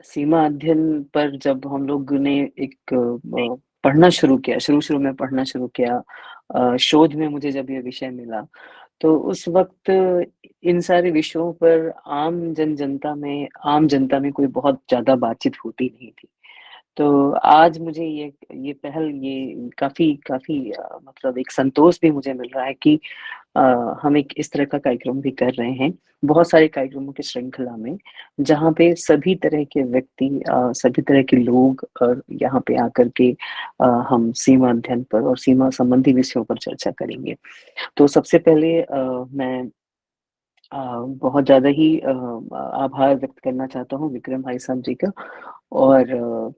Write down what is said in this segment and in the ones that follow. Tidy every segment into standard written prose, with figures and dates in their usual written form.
सीमा अध्ययन पर जब हम लोग ने एक पढ़ना शुरू किया, शुरू-शुरू में पढ़ना शुरू किया, शोध में मुझे जब ये विषय मिला, तो उस वक़्त इन सारे विषयों पर आम जनता में कोई बहुत ज़्यादा बातचीत होती नहीं थी। तो आज मुझे ये पहल ये काफ़ी काफ़ी मतलब एक संतोष भी मुझे मिल रहा है कि अ, हम एक इस तरह का कार्यक्रम भी कर रहे हैं, बहुत सारे कार्यक्रमों की श्रृंखला में, जहाँ पे सभी तरह के व्यक्ति सभी तरह के लोग यहाँ पे आकर के हम सीमा अध्ययन पर और सीमा संबंधी विषयों पर चर्चा करेंगे। तो सबसे पहले मैं अ, बहुत ज़्यादा ही आभार व्यक्त करना चाहता हूँ विक्रम भाई साहब जी का और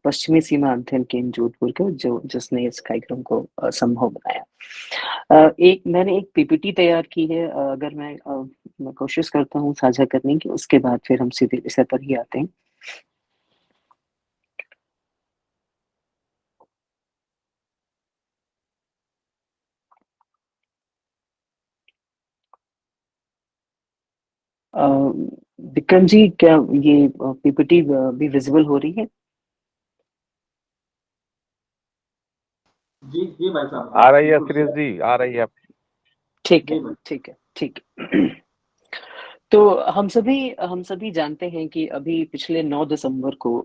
पश्चिमी सीमा अध्ययन केंद्र जोधपुर का जो जिसने इस कार्यक्रम को संभव बनाया। मैंने एक पीपीटी तैयार की है, अगर मैं कोशिश करता हूँ साझा करने की, उसके बाद फिर हम सीधे विषय पर ही आते हैं। अ, विक्रम जी, क्या ये पीपीटी भी विज़िबल हो रही है? जी जी भाई साहब, आ रही है बिल्कुल श्रीष सही। जी, आ रही है। ठीक है, जी भाई। ठीक है, ठीक है। तो हम सभी जानते हैं कि अभी पिछले 9 दिसंबर को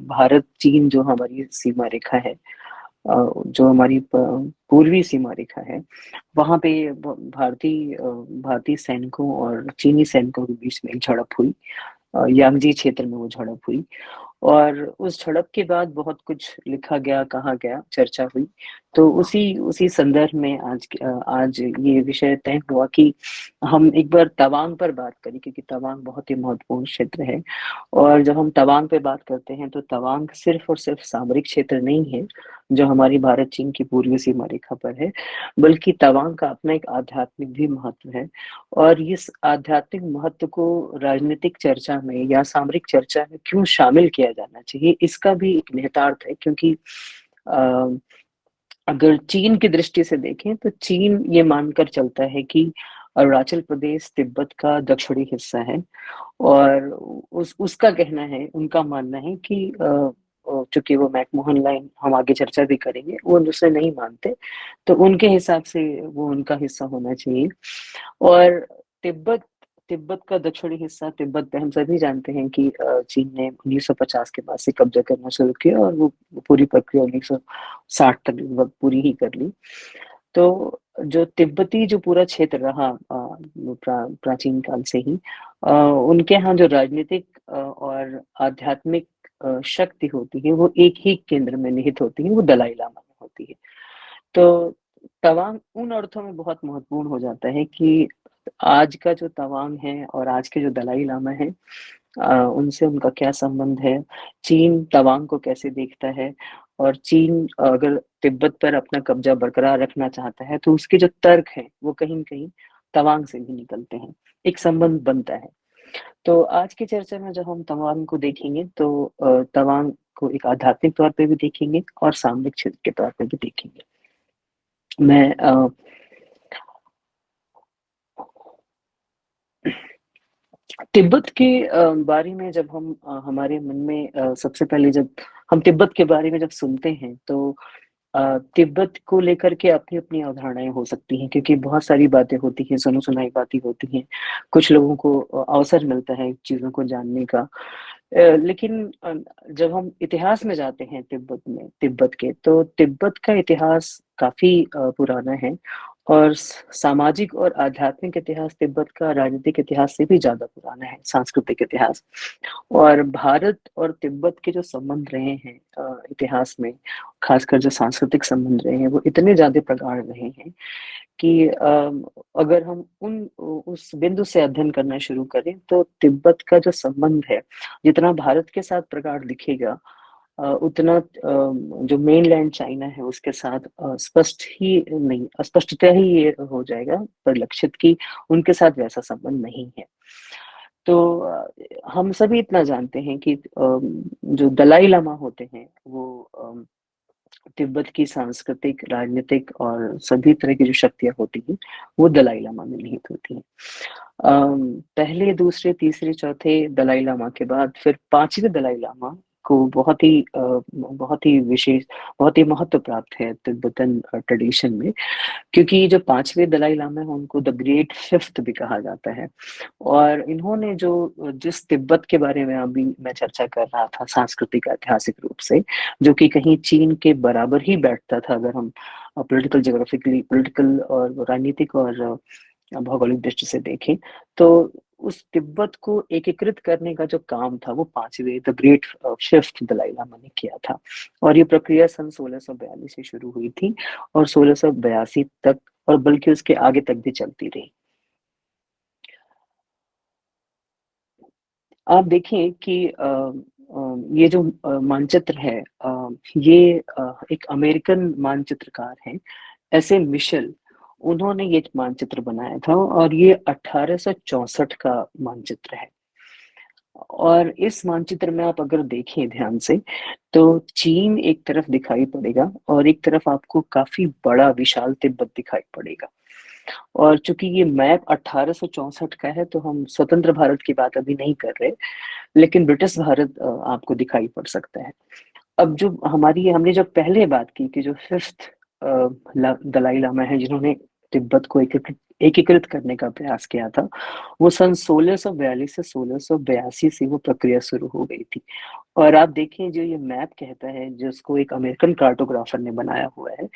भारत-चीन जो हमारी सीमा रेखा है, जो हमारी पूर्वी सीमा रेखा है, वहाँ पे भारतीय सैनिकों और चीनी सैनिकों के बीच में एक झड़प हुई। यांगजी क्षेत्र में वो झड़प हुई और उस झड़प के बाद बहुत कुछ लिखा गया, कहा गया, चर्चा हुई। तो उसी उसी संदर्भ में आज ये विषय तय हुआ कि हम एक बार तवांग पर बात करें, क्योंकि तवांग बहुत ही महत्वपूर्ण क्षेत्र है। और जब हम तवांग पे बात करते हैं तो तवांग सिर्फ और सिर्फ सामरिक क्षेत्र नहीं है, जो हमारी भारत-चीन की पूर्वी सीमा रेखा पर है, बल्कि तवांग का अपना एक आध्यात्मिक भी महत्व है। और इस आध्यात्मिक महत्व को राजनीतिक चर्चा में या सामरिक चर्चा में क्यों शामिल किया जाना चाहिए, इसका भी एक निहितार्थ है, क्योंकि अ, अगर चीन की दृष्टि से देखें तो चीन ये मानकर चलता है कि अरुणाचल प्रदेश तिब्बत का दक्षिणी हिस्सा है और उस उसका कहना है, उनका मानना है कि चूँकि वो मैकमोहन लाइन हम आगे चर्चा भी करेंगे, वो उसे नहीं मानते, तो उनके हिसाब से वो उनका हिस्सा होना चाहिए। और तिब्बत तिब्बत का दक्षिणी हिस्सा, तिब्बत पे हम सभी जानते हैं कि चीन ने 1950 के बाद से कब्ज़ा करना शुरू किया और वो पूरी प्रक्रिया 1960 तक लगभग पूरी ही कर ली। तो जो तिब्बती जो पूरा क्षेत्र रहा प्राचीन काल से ही, उनके यहाँ जो राजनीतिक और आध्यात्मिक शक्ति होती है, वो एक ही केंद्र में निहित होती है, वो दलाई लामा में होती है। तो तवांग उन अर्थों में बहुत महत्वपूर्ण हो जाता है कि आज का जो तवांग है और आज के जो दलाई लामा है, उनसे उनका क्या संबंध है, चीन तवांग को कैसे देखता है और चीन अगर तिब्बत पर अपना कब्जा बरकरार रखना चाहता है, तो उसके जो तर्क हैं, वो कहीं न कहीं तवांग से भी निकलते हैं, एक संबंध बनता है। तो आज की चर्चा में जब हम तवांग को देखेंगे तो तवांग को एक आध्यात्मिक तौर पे भी देखेंगे और सामरिक क्षेत्र के तौर पे भी देखेंगे। मैं तिब्बत के बारे में जब हम हमारे मन में सबसे पहले जब हम तिब्बत के बारे में जब सुनते हैं तो तिब्बत को लेकर के अपनी-अपनी अवधारणाएँ हो सकती हैं, क्योंकि बहुत सारी बातें होती हैं, सुनी-सुनाई बातें होती हैं। कुछ लोगों को अवसर मिलता है चीज़ों को जानने का। लेकिन जब हम इतिहास में जाते हैं तिब्बत के, तो तिब्बत का इतिहास काफ़ी पुराना है और सामाजिक और आध्यात्मिक इतिहास तिब्बत का राजनीतिक इतिहास से भी ज़्यादा पुराना है, सांस्कृतिक इतिहास। और भारत और तिब्बत के जो संबंध रहे हैं इतिहास में, खासकर जो सांस्कृतिक संबंध रहे हैं, वो इतने ज़्यादा प्रगाढ़ रहे हैं कि अगर हम उस बिंदु से अध्ययन करना शुरू करें, तो तिब्बत का जो संबंध है, जितना भारत के साथ प्रगाढ़ दिखेगा, उतना जो मेनलैंड चाइना है उसके साथ स्पष्ट ही नहीं, अस्पष्टता ही ये हो जाएगा परिलक्षित कि उनके साथ वैसा संबंध नहीं है। तो हम सभी इतना जानते हैं कि जो दलाई लामा होते हैं वो तिब्बत की सांस्कृतिक, राजनीतिक और सभी तरह की जो शक्तियाँ होती हैं, वो दलाई लामा में निहित होती हैं। पहले, दूसरे, तीसरे, चौथे दलाई लामा के बाद फिर 5वें दलाई लामा को बहुत ही विशेष, बहुत ही महत्व प्राप्त है तिब्बतन ट्रेडिशन में, क्योंकि जो 5वें दलाई लामा हैं उनको द ग्रेट फिफ्थ भी कहा जाता है। और इन्होंने जो जिस तिब्बत के बारे में अभी मैं चर्चा कर रहा था सांस्कृतिक ऐतिहासिक रूप से, जो कि कहीं चीन के बराबर ही बैठता था अगर हम पॉलिटिकल और राजनीतिक और भौगोलिक दृष्टि से देखें, तो उस तिब्बत को एकीकृत करने का जो काम था वो 5वें the great fifth Dalai Lama ने किया था। और ये प्रक्रिया सन 1642 से शुरू हुई थी और 1682 तक, और बल्कि उसके आगे तक भी चलती रही। आप देखें कि ये जो मानचित्र है, ये एक अमेरिकन मानचित्रकार हैं, एसए मिशेल, उन्होंने ये मानचित्र बनाया था और ये 1864 का मानचित्र है। और इस मानचित्र में आप अगर देखें ध्यान से, तो चीन एक तरफ दिखाई पड़ेगा और एक तरफ आपको काफ़ी बड़ा विशाल तिब्बत दिखाई पड़ेगा। और चूँकि ये मैप 1864 का है, तो हम स्वतंत्र भारत की बात अभी नहीं कर रहे, लेकिन ब्रिटिश भारत आपको दिखाई पड़ सकता है। अब जो हमने जब पहले बात की कि जो फिफ्थ दलाई लामा है जिन्होंने तिब्बत को एकीकृत करने का प्रयास किया था, वो सन 1642 से 1682 से वो प्रक्रिया शुरू हो गई थी। और आप देखें जो ये मैप कहता है, जिसको एक अमेरिकन कार्टोग्राफर ने बनाया हुआ है,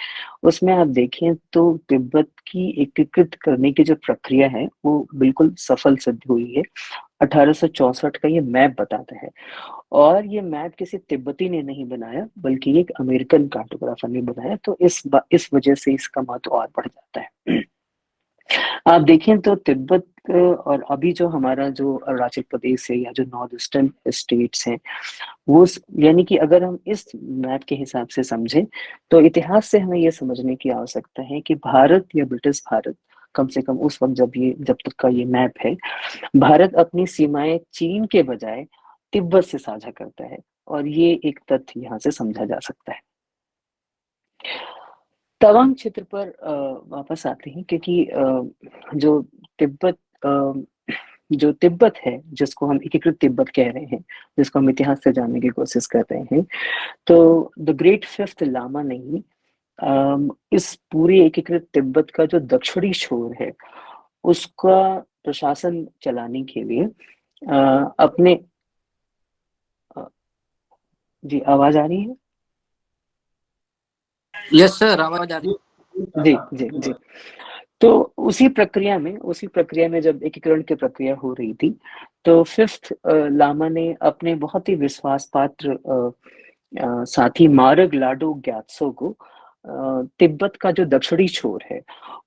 उसमें आप देखें तो तिब्बत की एकीकृत करने की जो प्रक्रिया है वो बिल्कुल सफल सिद्ध हुई है। 1864 का ये मैप बताता है, और ये मैप किसी तिब्बती ने नहीं बनाया बल्कि एक अमेरिकन कार्टोग्राफर ने बनाया, तो इस वजह से इसका महत्व और बढ़ जाता है। आप देखें तो तिब्बत और अभी जो हमारा जो अरुणाचल प्रदेश है या जो नॉर्थ ईस्टर्न स्टेट्स हैं, वो यानी कि अगर हम इस मैप के हिसाब से समझें, तो इतिहास से हमें यह समझने की आवश्यकता है कि भारत या ब्रिटिश भारत, कम से कम उस वक्त जब तक का ये मैप है, भारत अपनी सीमाएं चीन के बजाय तिब्बत से साझा करता है, और ये एक तथ्य यहाँ से समझा जा सकता है। तवांग क्षेत्र पर वापस आते हैं, क्योंकि जो तिब्बत जो तिब्बत है, जिसको हम एकीकृत तिब्बत कह रहे हैं, जिसको हम इतिहास से जानने की कोशिश कर रहे हैं, तो द ग्रेट फिफ्थ लामा ने ही इस पूरी एकीकृत तिब्बत का जो दक्षिणी छोर है, उसका प्रशासन चलाने के लिए अपने अ, जी, आवाज आ रही है? यस सर, आवाज आ रही है। जी जी जी। तो उसी प्रक्रिया में जब एकीकरण की प्रक्रिया हो रही थी, तो फिफ्थ लामा ने अपने बहुत ही विश्वास पात्र साथी मारग लाडो ग्यात्सो को तिब्बत का जो दक्षिणी छोर है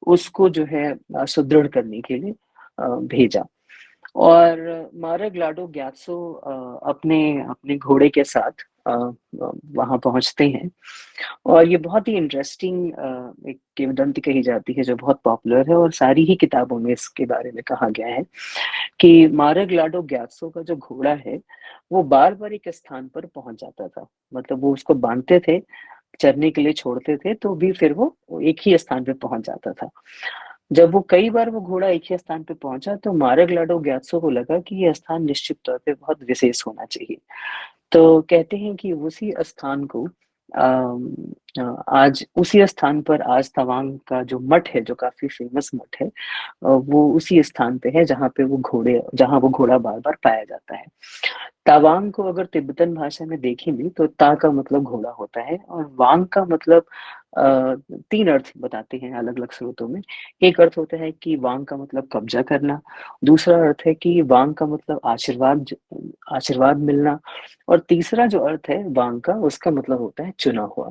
उसको जो है सुदृढ़ करने के लिए भेजा। और मारग लाडो ग्यात्सो अपने अपने घोड़े के साथ वहां पहुंचते हैं। और ये बहुत ही इंटरेस्टिंग एक किंवदंती कही जाती है जो बहुत पॉपुलर है, और सारी ही किताबों में इसके बारे में कहा गया है कि मारग लाडो ग्यात्सो का जो घोड़ा है वो बार बार एक स्थान पर पहुंच जाता था। मतलब वो उसको बांधते थे, चरने के लिए छोड़ते थे, तो भी फिर वो एक ही स्थान पे पहुंच जाता था। जब वो कई बार वो घोड़ा एक ही स्थान पे पहुंचा, तो मारग लाडो ग्यात्सो को लगा कि ये स्थान निश्चित तौर पे बहुत विशेष होना चाहिए। तो कहते हैं कि उसी स्थान को आज उसी स्थान पर आज तवांग का जो मठ है, जो काफी फेमस मठ है, वो उसी स्थान पे है जहाँ वो घोड़ा बार बार पाया जाता है। तावांग को अगर तिब्बतन भाषा में देखेंगे तो ता का मतलब घोड़ा होता है, और वांग का मतलब अ, 3 अर्थ बताते हैं अलग-अलग स्रोतों में। एक अर्थ होता है कि वांग का मतलब कब्जा करना, दूसरा अर्थ है कि वांग का मतलब आशीर्वाद मिलना, और तीसरा जो अर्थ है वांग का, उसका मतलब होता है चुना हुआ।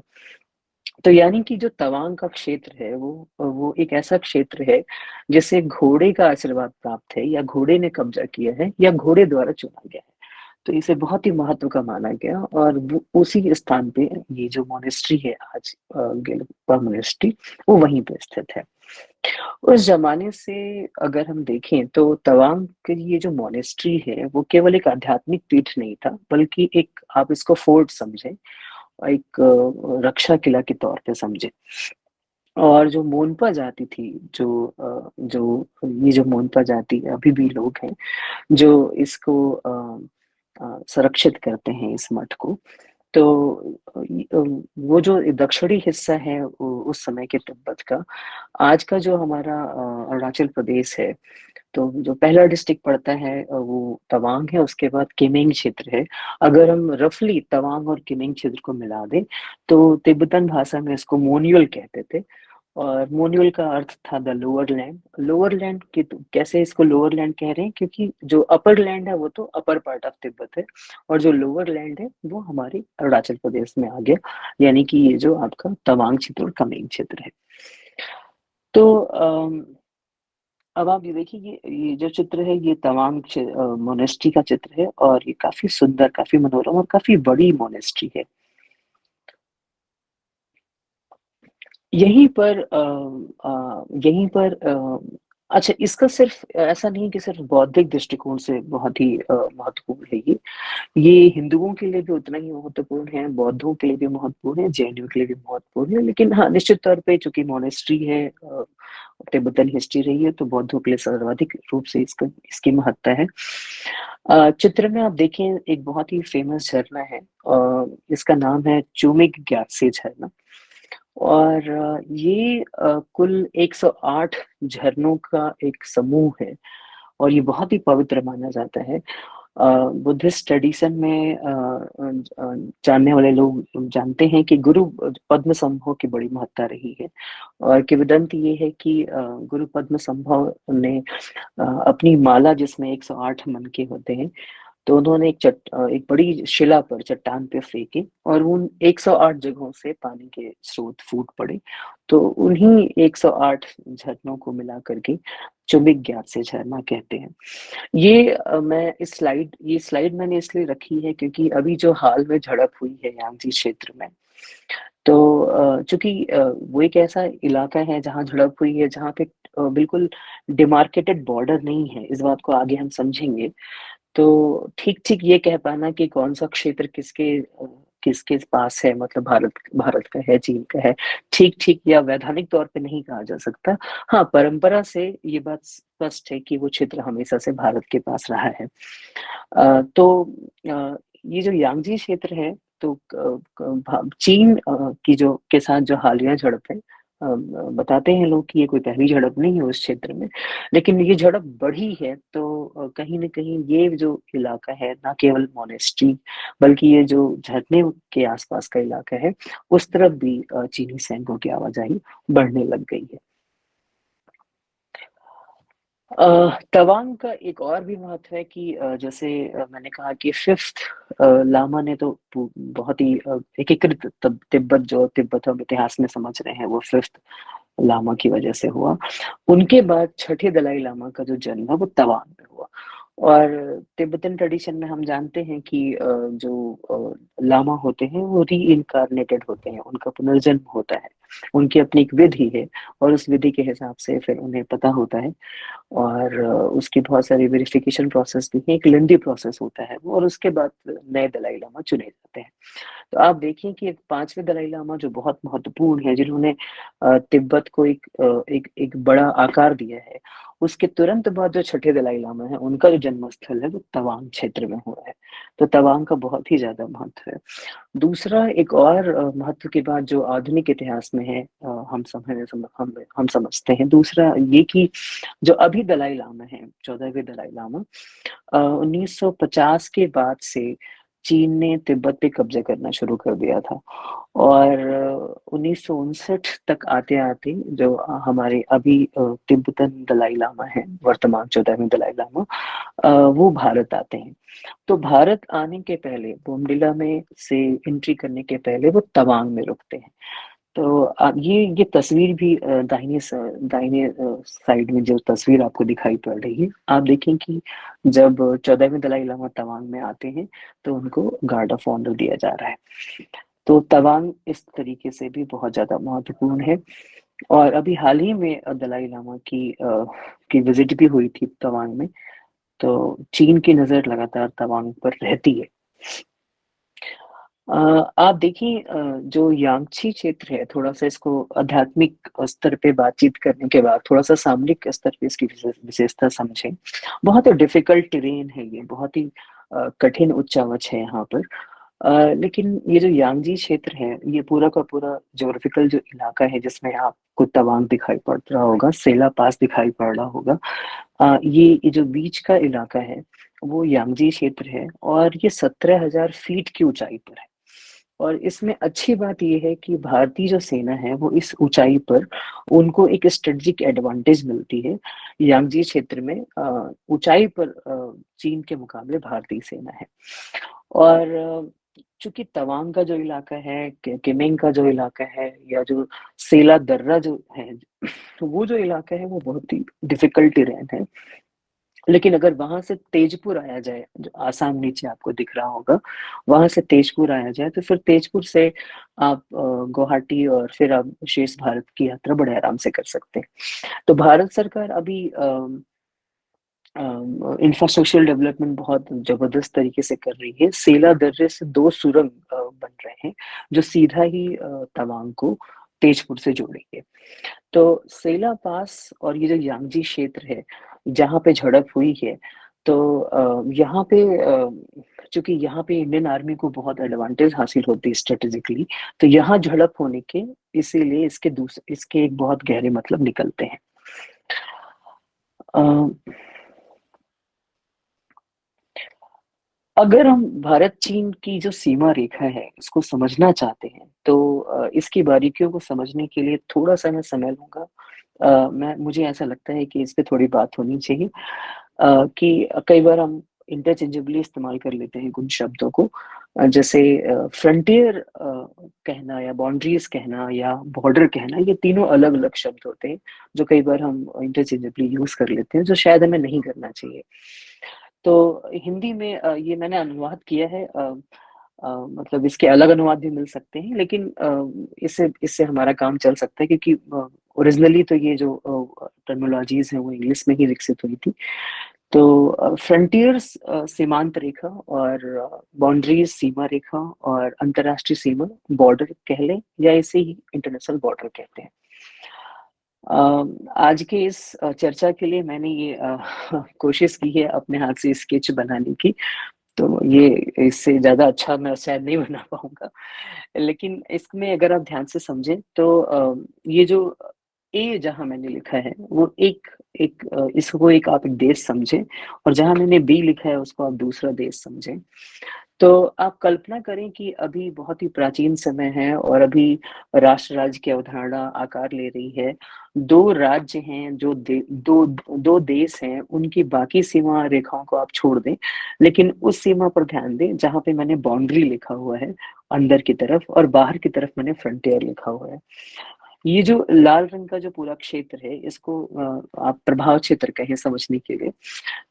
तो यानी कि जो तवांग का क्षेत्र है वो एक ऐसा क्षेत्र है जिसे घोड़े का आशीर्वाद प्राप्त है, या घोड़े ने कब्जा किया है, या घोड़े द्वारा चुना गया है। तो इसे बहुत ही महत्व का माना गया, और उसी स्थान पे ये जो मोनेस्ट्री है आज, गेलुपा मोनेस्ट्री, वो वहीं पे स्थित है। उस जमाने से अगर हम देखें तो तवांग की ये जो मोनेस्ट्री है वो केवल एक आध्यात्मिक पीठ नहीं था, बल्कि एक, आप इसको फोर्ट समझें, एक रक्षा किला के तौर पे समझें। और जो मोनपा जाति थी, जो ये जो मोनपा जाति अभी भी लोग हैं जो इसको संरक्षित करते हैं इस मठ को। तो वो जो दक्षिणी हिस्सा है उस समय के तिब्बत का, आज का जो हमारा अरुणाचल प्रदेश है, तो जो पहला डिस्ट्रिक्ट पड़ता है वो तवांग है, उसके बाद किमिंग क्षेत्र है। अगर हम रफली तवांग और किमिंग क्षेत्र को मिला दें तो तिब्बतन भाषा में इसको मोन्यूल कहते थे, और मोन्यूल का अर्थ था the lower land. Lower land की तो कैसे इसको लोअर लैंड कह रहे हैं, क्योंकि जो अपर लैंड है वो तो अपर पार्ट ऑफ तिब्बत है, और जो लोअर लैंड है वो हमारी अरुणाचल प्रदेश में आ गया, यानी कि ये जो आपका तवांग क्षेत्र और कमेंग क्षेत्र है। तो अब आप ये देखिए, ये जो चित्र है ये तवांग मोनेस्ट्री का चित्र है, और ये काफी सुंदर, काफी मनोरम और काफी बड़ी मोनेस्ट्री है। यहीं पर यहीं पर अच्छा, इसका सिर्फ ऐसा नहीं कि सिर्फ बौद्धिक दृष्टिकोण से बहुत ही महत्वपूर्ण है ये हिंदुओं के लिए भी उतना ही महत्वपूर्ण है, बौद्धों के लिए भी महत्वपूर्ण है, जैनियों के लिए भी महत्वपूर्ण है। लेकिन हाँ, निश्चित तौर पे चूंकि मोनेस्ट्री है, तिब्बतन हिस्ट्री रही है, तो बौद्धों के लिए सर्वाधिक रूप से इसका इसकी महत्ता है। चित्र में आप देखें, एक बहुत ही फेमस झरना है, इसका नाम है चुमिक ग्यात्से झरना। और ये कुल 108 झरनों का एक समूह है, और ये बहुत ही पवित्र माना जाता है। बुद्धिस्ट ट्रेडिशन में जानने वाले लोग जानते हैं कि गुरु पद्म संभव की बड़ी महत्ता रही है, और किंवदंती ये है कि गुरु पद्म संभव ने अपनी माला, जिसमें 108 मन के होते हैं, तो उन्होंने एक बड़ी शिला पर, चट्टान पे फेंके, और उन 108 जगहों से पानी के स्रोत फूट पड़े। तो उन्हीं 108 झरनों को मिला करके चुम्बिक ज्ञात से झरना कहते हैं। ये ये स्लाइड मैंने इसलिए रखी है क्योंकि अभी जो हाल में झड़प हुई है यांगजी क्षेत्र में, तो चूंकि वो एक ऐसा इलाका है जहाँ झड़प हुई है, जहाँ पे बिल्कुल डिमार्केटेड बॉर्डर नहीं है। इस बात को आगे हम समझेंगे। तो ठीक-ठीक ये कह पाना कि कौन-सा क्षेत्र किसके पास है, मतलब भारत भारत का है, चीन का है, ठीक-ठीक या वैधानिक तौर पे नहीं कहा जा सकता। हाँ, परंपरा से ये बात स्पष्ट है कि वो क्षेत्र हमेशा से भारत के पास रहा है। तो ये जो यांगजी क्षेत्र है, तो चीन की जो के साथ जो हालिया झड़प है, बताते हैं लोग कि ये कोई पहली झड़प नहीं है उस क्षेत्र में, लेकिन ये झड़प बढ़ी है। तो कहीं न कहीं ये जो इलाका है, ना केवल मोनेस्ट्री, बल्कि ये जो झरने के आसपास का इलाका है, उस तरफ भी चीनी सैनिकों की आवाजाही बढ़ने लग गई है। तवांग का एक और भी महत्व है कि जैसे मैंने कहा कि फिफ्थ लामा ने तो बहुत ही एकीकृत तिब्बत, जो तिब्बत हम इतिहास में समझ रहे हैं, वो फिफ्थ लामा की वजह से हुआ। उनके बाद छठे दलाई लामा का जो जन्म है वो तवांग में हुआ। और तिब्बतन ट्रेडिशन में हम जानते हैं कि जो लामा होते हैं वो रीइंकार्नेटेड होते हैं, उनका पुनर्जन्म होता है, उनकी अपनी एक विधि है, और उस विधि के हिसाब से फिर उन्हें पता होता है, और उसकी बहुत सारी वेरिफिकेशन प्रोसेस भी है, एक लेंदी प्रोसेस होता है वो, और उसके बाद नए दलाई लामा चुने जाते हैं। तो आप देखिए कि एक पांचवें दलाई लामा जो बहुत महत्वपूर्ण है, जिन्होंने तिब्बत को एक बड़ा आकार दिया है, उसके तुरंत बाद जो छठे दलाई लामा है, उनका जो जन्म स्थल है वो तवांग क्षेत्र में हुआ है। तो तवांग का बहुत ही ज्यादा महत्व है। दूसरा एक और महत्व की बात जो आधुनिक इतिहास में है, हम समझते हैं, दूसरा ये कि जो अभी दलाई लामा है, 14वें दलाई लामा, 1950 के बाद से चीन ने तिब्बत पे कब्जा करना शुरू कर दिया था, और 1959 तक आते-आते जो हमारे अभी तिब्बतन दलाई लामा है, वर्तमान 14वें दलाई लामा, वो भारत आते हैं। तो भारत आने के पहले, बोमडिला में से एंट्री करने के पहले वो तवांग में रुकते हैं। तो ये तस्वीर भी दाहिने साइड में जो तस्वीर आपको दिखाई पड़ रही है, आप देखें कि जब 14वें दलाई लामा तवांग में आते हैं, तो उनको गार्ड ऑफ ऑनर दिया जा रहा है। तो तवांग इस तरीके से भी बहुत ज़्यादा महत्वपूर्ण है। और अभी हाल ही में दलाई लामा की विजिट भी हुई थी तवांग में, तो चीन की नज़र लगातार तवांग पर रहती है। आप देखिए, जो यांगची क्षेत्र है, थोड़ा-सा इसको आध्यात्मिक स्तर पे बातचीत करने के बाद थोड़ा-सा सामरिक स्तर पे इसकी विशेषता समझें। बहुत डिफ़िकल्ट टेरेन है ये, बहुत ही कठिन उच्चावच है यहाँ पर। लेकिन ये जो यांगजी क्षेत्र है, ये पूरा का पूरा ज्योग्राफिकल जो इलाका है, जिसमें आपको तवांग दिखाई पड़ रहा होगा, सेला पास दिखाई पड़ रहा होगा, ये जो बीच का इलाका है, वो यांगजी क्षेत्र है और ये 17,000 फीट की ऊंचाई पर है। और इसमें अच्छी बात ये है कि भारतीय जो सेना है, वो इस ऊंचाई पर उनको एक स्ट्रेटेजिक एडवांटेज मिलती है। यांगजी क्षेत्र में ऊंचाई पर चीन के मुकाबले भारतीय सेना है। और चूंकि तवांग का जो इलाका है, किमिंग का जो इलाका है, या जो सेला दर्रा जो है, तो वो जो इलाका है वो बहुत ही डिफिकल्ट टेरेन है। लेकिन अगर वहां से तेजपुर आया जाए, जो आसाम नीचे आपको दिख रहा होगा, वहां से तेजपुर आया जाए, तो फिर तेजपुर से आप गुवाहाटी और फिर आप शेष भारत की यात्रा बड़े आराम से कर सकते हैं। तो भारत सरकार अभी इंफ्रास्ट्रक्चरल डेवलपमेंट बहुत जबरदस्त तरीके से कर रही है। सेला दर्रे से 2 सुरंग बन रहे हैं, जो सीधा ही तवांग को तेजपुर से जोड़ेंगे। तो सेला पास और ये जो यांगजी क्षेत्र है, जहाँ पे झड़प हुई है, तो यहाँ पे चूंकि यहाँ पे इंडियन आर्मी को बहुत एडवांटेज हासिल होती है स्ट्रेटेजिकली, तो यहाँ झड़प होने के इसीलिए इसके एक बहुत गहरे मतलब निकलते हैं। अ, अगर हम भारत चीन की जो सीमा रेखा है, इसको समझना चाहते हैं, तो इसकी बारीकियों को समझने के लिए थोड़ा सा मैं समय लूंगा। मैं मुझे ऐसा लगता है कि इस पे थोड़ी बात होनी चाहिए, कि कई बार हम इंटरचेंजेबली इस्तेमाल कर लेते हैं कुछ शब्दों को, जैसे फ्रंटियर कहना या बाउंड्रीज कहना या बॉर्डर कहना, ये तीनों अलग अलग शब्द होते हैं जो कई बार हम इंटरचेंजेबली यूज कर लेते हैं, जो शायद हमें नहीं करना चाहिए। तो हिंदी में ये मैंने अनुवाद किया है। मतलब इसके अलग अनुवाद भी मिल सकते हैं, लेकिन इससे इससे हमारा काम चल सकता है, क्योंकि ओरिजिनली तो ये जो टर्मिनोलॉजीज हैं वो इंग्लिश में ही विकसित हुई थी। तो फ्रंटियर्स सीमांत रेखा, और बाउंड्रीज सीमा रेखा, और अंतर्राष्ट्रीय सीमा बॉर्डर कह लें, या इसे ही इंटरनेशनल बॉर्डर कहते हैं। आज के इस चर्चा के लिए मैंने ये कोशिश की है अपने हाथ से स्केच बनाने की, तो ये इससे ज़्यादा अच्छा मैं शायद नहीं बना पाऊँगा। लेकिन इसमें अगर आप ध्यान से समझें, तो ये जो ए जहाँ मैंने लिखा है, वो एक एक इसको एक देश समझें, और जहाँ मैंने बी लिखा है उसको आप दूसरा देश समझें। तो आप कल्पना करें कि अभी बहुत ही प्राचीन समय है और अभी राष्ट्र राज्य की अवधारणा आकार ले रही है। 2 राज्य हैं, जो 2 देश हैं, उनकी बाकी सीमा रेखाओं को आप छोड़ दें, लेकिन उस सीमा पर ध्यान दें जहाँ पे मैंने बाउंड्री लिखा हुआ है अंदर की तरफ, और बाहर की तरफ मैंने फ्रंटियर लिखा हुआ है। ये जो लाल रंग का जो पूरा क्षेत्र है, इसको आप प्रभाव क्षेत्र कहें समझने के लिए।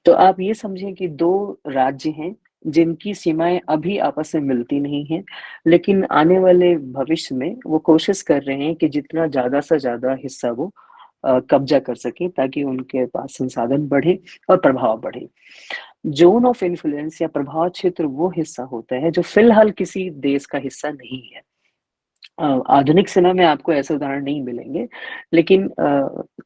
तो आप ये समझें कि 2 राज्य हैं, जिनकी सीमाएँ अभी आपस में मिलती नहीं हैं, लेकिन आने वाले भविष्य में वो कोशिश कर रहे हैं कि जितना ज़्यादा से ज़्यादा हिस्सा वो कब्ज़ा कर सकें, ताकि उनके पास संसाधन बढ़े और प्रभाव बढ़े। ज़ोन ऑफ इन्फ्लुएंस या प्रभाव क्षेत्र वो हिस्सा होता है, जो फिलहाल किसी देश का हिस्सा नहीं है। आधुनिक समय में आपको ऐसे उदाहरण नहीं मिलेंगे, लेकिन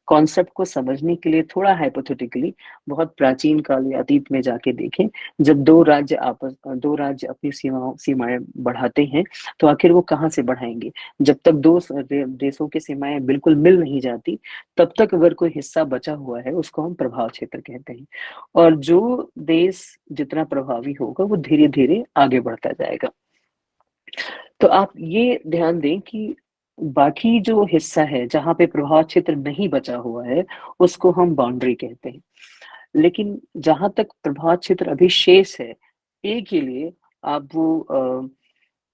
कॉन्सेप्ट को समझने के लिए थोड़ा हाइपोथेटिकली बहुत प्राचीन काल या अतीत में जाके देखें, जब 2 राज्य अपनी सीमाएँ बढ़ाते हैं, तो आखिर वो कहाँ से बढ़ाएँगे? जब तक 2 देशों की सीमाएँ बिल्कुल मिल नहीं जाती, तब तक अगर कोई हिस्सा बचा हुआ है, उसको हम प्रभाव क्षेत्र कहते हैं। और जो देश जितना प्रभावी होगा, वो धीरे-धीरे आगे बढ़ता जाएगा। तो आप ये ध्यान दें कि बाकी जो हिस्सा है, जहाँ पे प्रभाव क्षेत्र नहीं बचा हुआ है, उसको हम बाउंड्री कहते हैं। लेकिन जहाँ तक प्रभाव क्षेत्र अभी शेष है, ए के लिए आप वो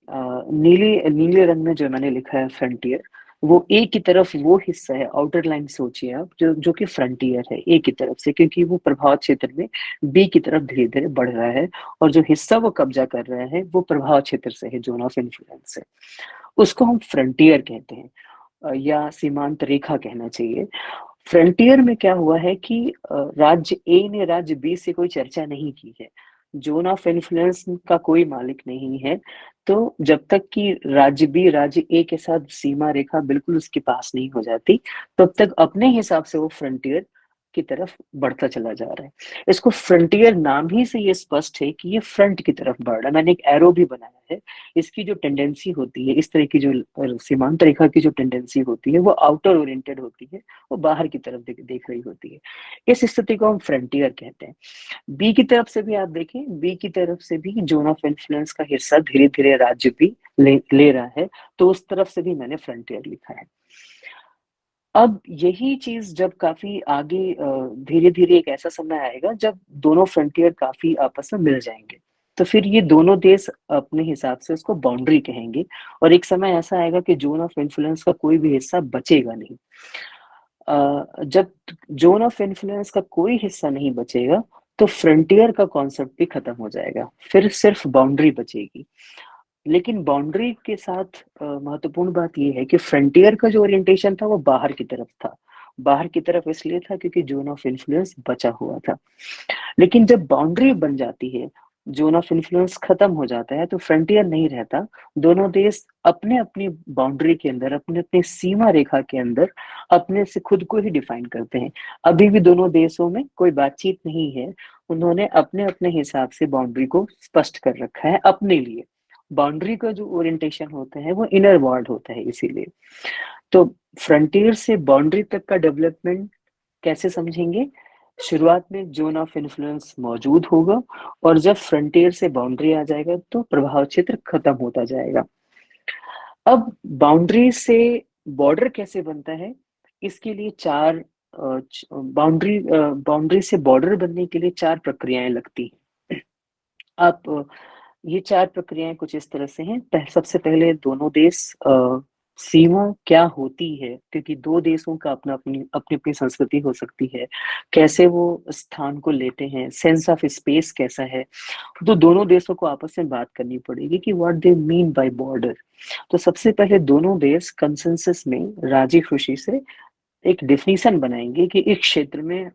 नीले नीले रंग में जो मैंने लिखा है फ्रंटियर, वो ए की तरफ वो हिस्सा है, आउटर लाइन सोचिए आप, जो कि फ्रंटियर है ए की तरफ से, क्योंकि वो प्रभाव क्षेत्र में बी की तरफ धीरे-धीरे बढ़ रहा है, और जो हिस्सा वो कब्जा कर रहा है, वो प्रभाव क्षेत्र से है, ज़ोन ऑफ इन्फ्लुएंस से। उसको हम फ्रंटियर कहते हैं, या सीमांत रेखा कहना चाहिए। फ्रंटियर में क्या हुआ है कि राज्य ए ने राज्य बी से कोई चर्चा नहीं की है। ज़ोन ऑफ इन्फ्लुएंस का कोई मालिक नहीं है, तो जब तक कि राज्य बी राज्य ए के साथ सीमा रेखा बिल्कुल उसके पास नहीं हो जाती, तब तक अपने हिसाब से वो फ्रंटियर की तरफ बढ़ता चला जा रहा है। इसको फ्रंटियर नाम ही से ये स्पष्ट है कि ये फ्रंट की तरफ बढ़ रहा है। मैंने एक एरो भी बनाया है। इसकी जो टेंडेंसी होती है, इस तरह की जो सीमांत रेखा की जो टेंडेंसी होती है, वो आउटर ओरिएंटेड होती है, वो बाहर की तरफ देख रही होती है। इस स्थिति को हम फ्रंटियर कहते हैं। बी की तरफ से भी आप देखें, बी की तरफ से भी जोन ऑफ इन्फ्लुएंस का हिस्सा धीरे धीरे राज्य भी ले रहा है, तो उस तरफ से भी मैंने फ्रंटियर लिखा है। अब यही चीज जब काफी आगे धीरे धीरे एक ऐसा समय आएगा जब दोनों फ्रंटियर काफी आपस में मिल जाएंगे, तो फिर ये दोनों देश अपने हिसाब से उसको बाउंड्री कहेंगे, और एक समय ऐसा आएगा कि जोन ऑफ इन्फ्लुएंस का कोई भी हिस्सा बचेगा नहीं। जब जोन ऑफ इन्फ्लुएंस का कोई हिस्सा नहीं बचेगा, तो फ्रंटियर का कॉन्सेप्ट भी खत्म हो जाएगा, फिर सिर्फ बाउंड्री बचेगी। लेकिन बाउंड्री के साथ महत्वपूर्ण बात यह है कि फ्रंटियर का जो ओरिएंटेशन था वो बाहर की तरफ था। बाहर की तरफ इसलिए था क्योंकि जोन ऑफ इन्फ्लुएंस बचा हुआ था। लेकिन जब बाउंड्री बन जाती है, जोन ऑफ इन्फ्लुएंस खत्म हो जाता है, तो फ्रंटियर नहीं रहता। दोनों देश अपने अपनी बाउंड्री के अंदर, अपने अपने सीमा रेखा के अंदर अपने से खुद को ही डिफाइन करते हैं। अभी भी दोनों देशों में कोई बातचीत नहीं है। उन्होंने अपने अपने हिसाब से बाउंड्री को स्पष्ट कर रखा है अपने लिए। बाउंड्री का जो ओरिएंटेशन होता है वो इनर वर्ल्ड होता है। इसीलिए तो फ्रंटियर से बाउंड्री तक का डेवलपमेंट कैसे समझेंगे? शुरुआत में जोन ऑफ इन्फ्लुएंस मौजूद होगा, और जब फ्रंटियर से बाउंड्री आ जाएगा तो प्रभाव क्षेत्र खत्म होता जाएगा। अब बाउंड्री से बॉर्डर कैसे बनता है? इसके लिए चार बाउंड्री से बॉर्डर बनने के लिए चार प्रक्रियाएं लगती हैं। आप ये चार प्रक्रियाएं कुछ इस तरह से हैं। सबसे पहले दोनों देश सीमा क्या होती है, क्योंकि दो देशों का अपना अपनी अपनी अपनी संस्कृति हो सकती है, कैसे वो स्थान को लेते हैं, सेंस ऑफ स्पेस कैसा है, तो दोनों देशों को आपस में बात करनी पड़ेगी कि what they mean by border. तो सबसे पहले दोनों देश कंसेंसस में राजी खुशी से एक डेफिनेशन बनाएंगे कि इस क्षेत्र में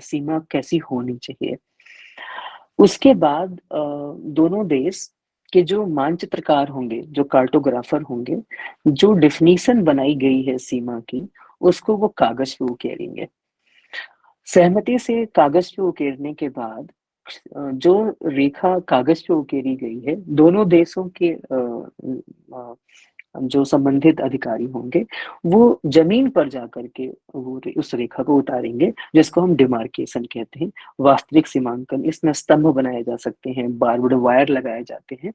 सीमा कैसी होनी चाहिए। उसके बाद दोनों देश के जो मानचित्रकार होंगे, जो कार्टोग्राफर होंगे, जो डेफिनेशन बनाई गई है सीमा की, उसको वो कागज पे उकेरेंगे। सहमति से कागज पे उकेरने के बाद जो रेखा कागज पे उकेरी गई है, दोनों देशों के जो संबंधित अधिकारी होंगे, वो जमीन पर जाकर के वो उस रेखा को उतारेंगे, जिसको हम डिमार्केशन कहते हैं, वास्तविक सीमांकन। इसमें स्तंभ बनाए जा सकते हैं, बारबेड वायर लगाए जाते हैं।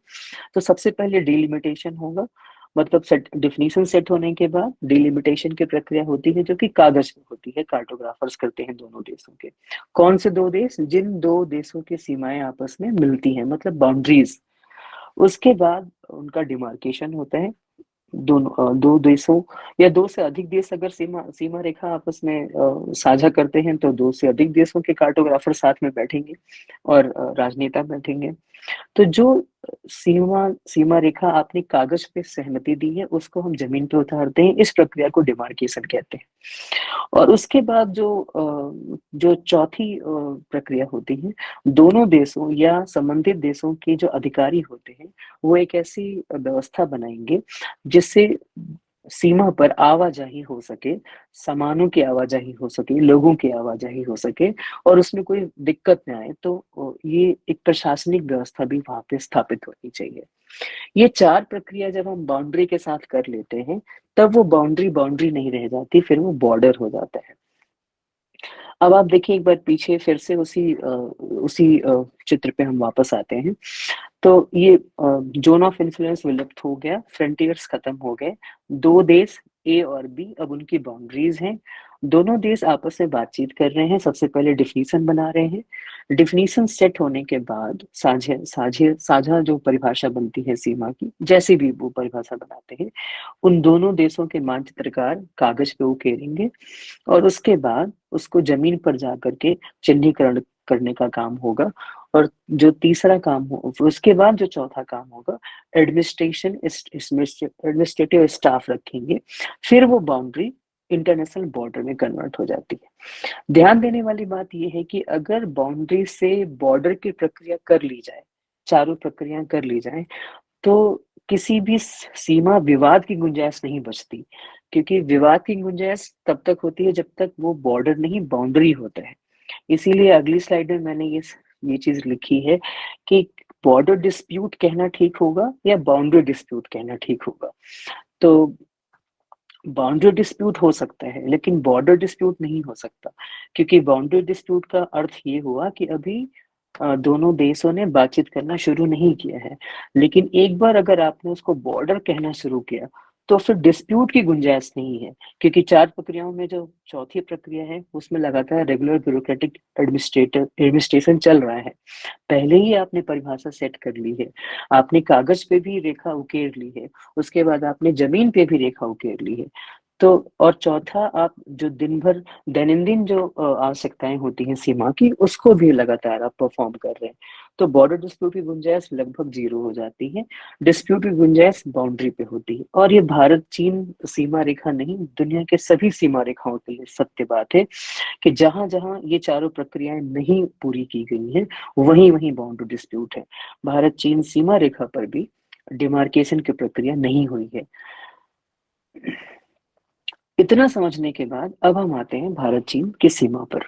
तो सबसे पहले डिलिमिटेशन होगा, मतलब सेट डिफिनीशन सेट होने के बाद डिलिमिटेशन की प्रक्रिया होती है, जो कि कागज में होती है, कार्टोग्राफर्स करते हैं दोनों देशों के। कौन से दो देश? जिन दो देशों की सीमाएं आपस में मिलती हैं, मतलब बाउंड्रीज। उसके बाद उनका डिमार्केशन होता है। दो देशों या दो से अधिक देश अगर सीमा सीमा रेखा आपस में साझा करते हैं, तो दो से अधिक देशों के कार्टोग्राफर साथ में बैठेंगे और राजनेता बैठेंगे। तो जो सीमा सीमा रेखा आपने कागज पे सहमति दी है, उसको हम जमीन पे उतारते हैं। इस प्रक्रिया को डिमार्केशन कहते हैं। और उसके बाद जो चौथी प्रक्रिया होती है, दोनों देशों या संबंधित देशों के जो अधिकारी होते हैं, वो एक ऐसी व्यवस्था बनाएंगे जिससे सीमा पर आवाजाही हो सके, सामानों की आवाजाही हो सके, लोगों की आवाजाही हो सके, और उसमें कोई दिक्कत न आए। तो ये एक प्रशासनिक व्यवस्था भी वहां पे स्थापित होनी चाहिए। ये चार प्रक्रिया जब हम बाउंड्री के साथ कर लेते हैं, तब वो बाउंड्री बाउंड्री नहीं रह जाती, फिर वो बॉर्डर हो जाता है। अब आप देखिए एक बार पीछे, फिर से उसी चित्र पे हम वापस आते हैं। तो ये जोन ऑफ इन्फ्लुएंस विलुप्त हो गया, फ्रंटियर्स खत्म हो गए। दो देश ए और बी अब उनकी बाउंड्रीज हैं। दोनों देश आपस में बातचीत कर रहे हैं, सबसे पहले डिफिनीशन बना रहे हैं। डिफिनीशन सेट होने के बाद साझे साझे साझा जो परिभाषा बनती है सीमा की, जैसे भी वो परिभाषा बनाते हैं, उन दोनों देशों के मानचित्रकार कागज पे उकेरेंगे, और उसके बाद उसको जमीन पर जाकर के चिन्हीकरण करने का काम होगा। और जो तीसरा काम हो, उसके बाद जो चौथा काम होगा, एडमिनिस्ट्रेटिव स्टाफ रखेंगे। फिर वो बाउंड्री इंटरनेशनल बॉर्डर में कन्वर्ट हो जाती है। ध्यान देने वाली बात यह है कि अगर बाउंड्री से बॉर्डर की प्रक्रिया कर ली जाए, चारों प्रक्रिया कर ली जाए, तो किसी भी सीमा विवाद की गुंजाइश नहीं बचती। क्योंकि विवाद की गुंजाइश तब तक होती है जब तक वो बॉर्डर नहीं बाउंड्री होता है। इसीलिए अगली स्लाइड में मैंने ये चीज लिखी है कि बॉर्डर डिस्प्यूट कहना ठीक होगा या बाउंड्री डिस्प्यूट कहना ठीक होगा। तो बाउंड्री डिस्प्यूट हो सकता है लेकिन बॉर्डर डिस्प्यूट नहीं हो सकता, क्योंकि बाउंड्री डिस्प्यूट का अर्थ ये हुआ कि अभी दोनों देशों ने बातचीत करना शुरू नहीं किया है। लेकिन एक बार अगर आपने उसको बॉर्डर कहना शुरू किया तो फिर डिस्प्यूट की गुंजाइश नहीं है, क्योंकि चार प्रक्रियाओं में जो चौथी प्रक्रिया है उसमें लगातार रेगुलर ब्यूरोक्रेटिक एडमिनिस्ट्रेशन चल रहा है। पहले ही आपने परिभाषा सेट कर ली है, आपने कागज पे भी रेखा उकेर ली है, उसके बाद आपने जमीन पे भी रेखा उकेर ली है। तो और चौथा, आप जो दिन भर दैनंदिन जो आवश्यकताएं होती हैं सीमा की, उसको भी लगातार आप परफॉर्म कर रहे हैं। तो बॉर्डर डिस्प्यूट की गुंजाइश लगभग जीरो हो जाती है। डिस्प्यूट की गुंजाइश बाउंड्री पे होती है, और ये भारत चीन सीमा रेखा नहीं, दुनिया के सभी सीमा रेखाओं के लिए सत्य बात है कि जहां जहां ये चारों प्रक्रियाएं नहीं पूरी की गई हैं, वहीं वहीं बाउंड्री डिस्प्यूट है। भारत चीन सीमा रेखा पर भी डिमार्केशन की प्रक्रिया नहीं हुई है। इतना समझने के बाद अब हम आते हैं भारत चीन की सीमा पर।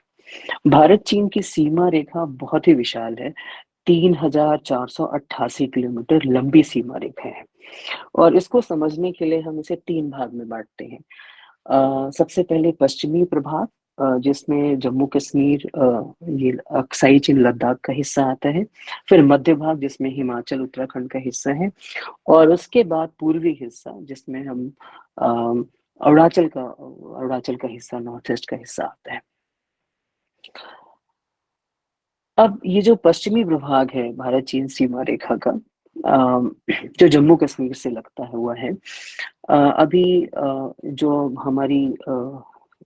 भारत चीन की सीमा रेखा बहुत ही विशाल है। 3,488 किलोमीटर लंबी सीमा रेखा है, और इसको समझने के लिए हम इसे तीन भाग में बांटते हैं। सबसे पहले पश्चिमी प्रभाग, जिसमें जम्मू कश्मीर, ये अक्साई चीन लद्दाख का हिस्सा आता है। फिर मध्य भाग जिसमें हिमाचल उत्तराखंड का हिस्सा है, और उसके बाद पूर्वी हिस्सा जिसमें हम अ, अरुणाचल का हिस्सा, नॉर्थ ईस्ट का हिस्सा आता है। अब ये जो पश्चिमी प्रभाग है भारत चीन सीमा रेखा का, जो जम्मू कश्मीर से लगता हुआ है, अभी जो हमारी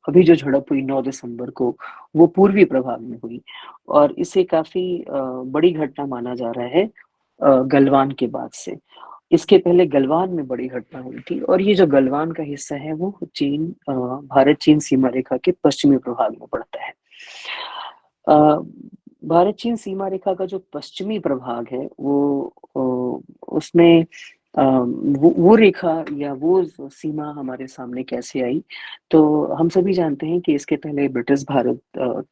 अभी जो झड़प हुई 9 दिसंबर को, वो पूर्वी प्रभाग में हुई, और इसे काफी बड़ी घटना माना जा रहा है गलवान के बाद से। इसके पहले गलवान में बड़ी घटना हुई थी, और ये जो गलवान का हिस्सा है वो भारत चीन सीमा रेखा के पश्चिमी प्रभाग में पड़ता है। अ, भारत चीन सीमा रेखा का जो पश्चिमी प्रभाग है उसमें वो रेखा या वो सीमा हमारे सामने कैसे आई। तो हम सभी जानते हैं कि इसके पहले ब्रिटिश भारत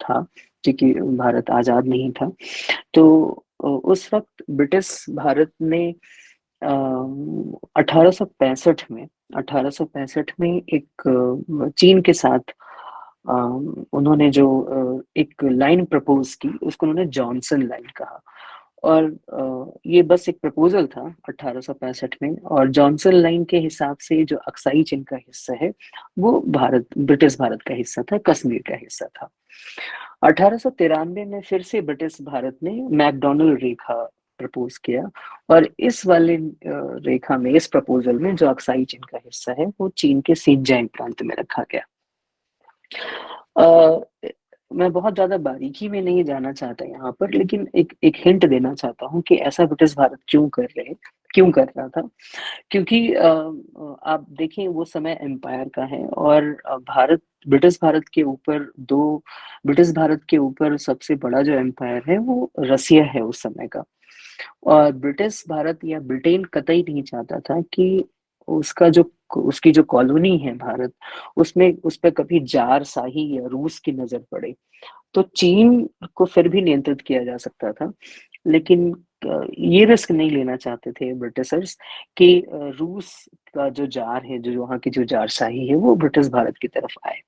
था, क्योंकि भारत आजाद नहीं था। तो उस वक्त ब्रिटिश भारत ने 1865 में 1865 में एक चीन के साथ उन्होंने जो एक लाइन प्रपोज की, उसको उन्होंने जॉनसन लाइन कहा। और ये बस एक प्रपोजल था 1865 में, और जॉनसन लाइन के हिसाब से जो अक्साई चीन का हिस्सा है वो ब्रिटिश भारत का हिस्सा था, कश्मीर का हिस्सा था। 1893 में फिर से ब्रिटिश भारत ने मैकडोनल्ड रेखा प्रपोज किया, और इस वाले रेखा में, इस प्रपोजल में जो अक्साई चीन का हिस्सा है वो चीन के सिंजाई प्रांत में रखा गया। अ, मैं बहुत ज्यादा बारीकी में नहीं जाना चाहता यहाँ पर, लेकिन एक एक हिंट देना चाहता हूँ कि ऐसा ब्रिटिश भारत क्यों कर रहा था। क्योंकि आप देखें वो समय एम्पायर का है, और ब्रिटिश भारत के ऊपर सबसे बड़ा जो एम्पायर है वो रसिया है उस समय का। और ब्रिटिश भारत या ब्रिटेन कतई नहीं चाहता था कि उसकी जो कॉलोनी है भारत, उसमें उस पर कभी जार शाही या रूस की नजर पड़े। तो चीन को फिर भी नियंत्रित किया जा सकता था, लेकिन ये रिस्क नहीं लेना चाहते थे ब्रिटिशर्स कि रूस का जो जार है, जो वहाँ की जो जारशाही है, वो ब्रिटिश भारत की तरफ आए।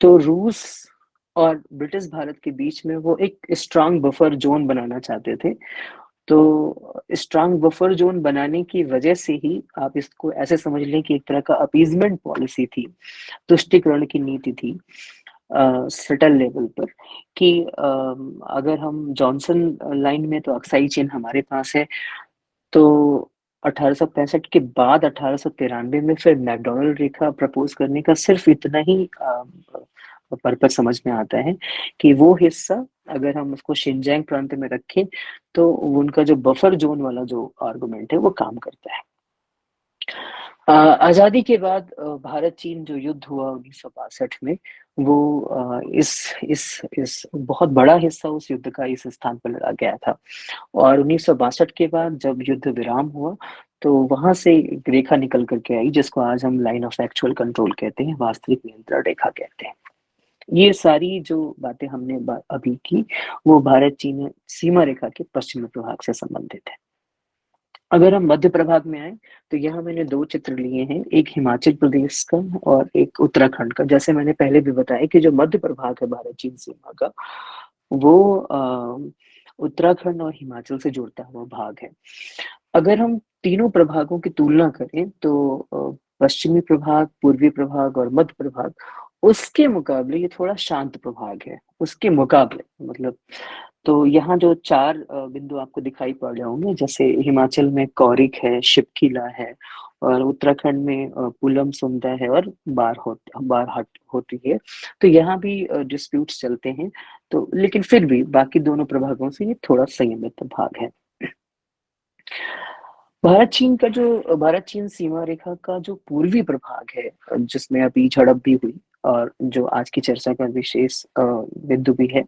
तो रूस और ब्रिटिश भारत के बीच में वो एक स्ट्रांग बफर जोन बनाना चाहते थे। तो स्ट्रांग बफर जोन बनाने की वजह से ही आप इसको ऐसे समझ लें कि एक तरह का अपीजमेंट पॉलिसी थी, तुष्टिकरण की नीति थी सटल लेवल पर, कि अगर हम जॉनसन लाइन में, तो अक्साई चीन हमारे पास है। तो 1865 के बाद 1893 में फिर मैकडोनल्ड रेखा प्रपोज करने का सिर्फ इतना ही पर्पस समझ में आता है कि वो हिस्सा अगर हम उसको शिनजैंग प्रांत में रखें तो उनका जो बफर जोन वाला जो आर्गुमेंट है वो काम करता है। आजादी के बाद भारत चीन जो युद्ध हुआ 1962 में, वो इस बहुत बड़ा हिस्सा उस युद्ध का इस स्थान पर लड़ा गया था। और 1962 के बाद जब युद्ध विराम हुआ, तो वहां से एक रेखा निकल करके आई जिसको आज हम लाइन ऑफ एक्चुअल कंट्रोल कहते हैं, वास्तविक नियंत्रण रेखा कहते हैं। ये सारी जो बातें हमने अभी की, वो भारत चीन सीमा रेखा के पश्चिमी प्रभाग से संबंधित है। अगर हम मध्य प्रभाग में आए, तो यहाँ मैंने दो चित्र लिए हैं, एक हिमाचल प्रदेश का और एक उत्तराखंड का। जैसे मैंने पहले भी बताया कि जो मध्य प्रभाग है भारत चीन सीमा का, वो उत्तराखंड और हिमाचल से जुड़ता हुआ भाग है। अगर हम तीनों प्रभागों की तुलना करें, तो पश्चिमी प्रभाग, पूर्वी प्रभाग और मध्य प्रभाग, उसके मुकाबले ये थोड़ा शांत प्रभाग है। उसके मुकाबले मतलब, तो यहाँ जो चार बिंदु आपको दिखाई पड़ रहे होंगे, जैसे हिमाचल में कौरिक है, शिवकिला है, और उत्तराखंड में पुलम सुंदा है, और बारहट होती है। तो यहाँ भी डिस्प्यूट्स चलते हैं। तो लेकिन फिर भी बाकी दोनों प्रभागों से ये थोड़ा संयमित भाग है। भारत चीन सीमा रेखा का जो पूर्वी प्रभाग है, जिसमें अभी झड़प भी हुई और जो आज की चर्चा का विशेष बिंदु भी है,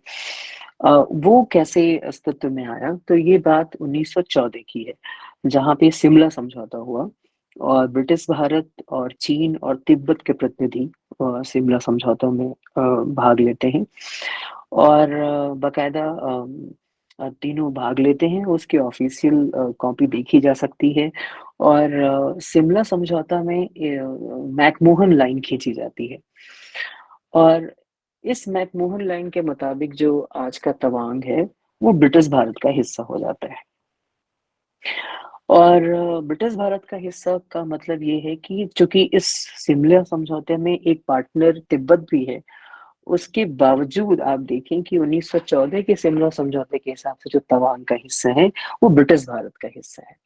वो कैसे अस्तित्व में आया, तो ये बात 1914 की है, जहाँ पे शिमला समझौता हुआ और ब्रिटिश भारत और चीन और तिब्बत के प्रतिनिधि शिमला समझौता में भाग लेते हैं। और बकायदा तीनों भाग लेते हैं। उसकी ऑफिशियल कॉपी देखी जा सकती है। और शिमला समझौता में मैकमोहन लाइन खींची जाती है। और इस मैकमोहन लाइन के मुताबिक जो आज का तवांग है, वो ब्रिटिश भारत का हिस्सा हो जाता है। और ब्रिटिश भारत का हिस्सा का मतलब ये है कि चूंकि इस शिमला समझौते में एक पार्टनर तिब्बत भी है, उसके बावजूद आप देखें कि 1914 के शिमला समझौते के हिसाब से जो तवांग का हिस्सा है, वो ब्रिटिश भारत का हिस्सा है।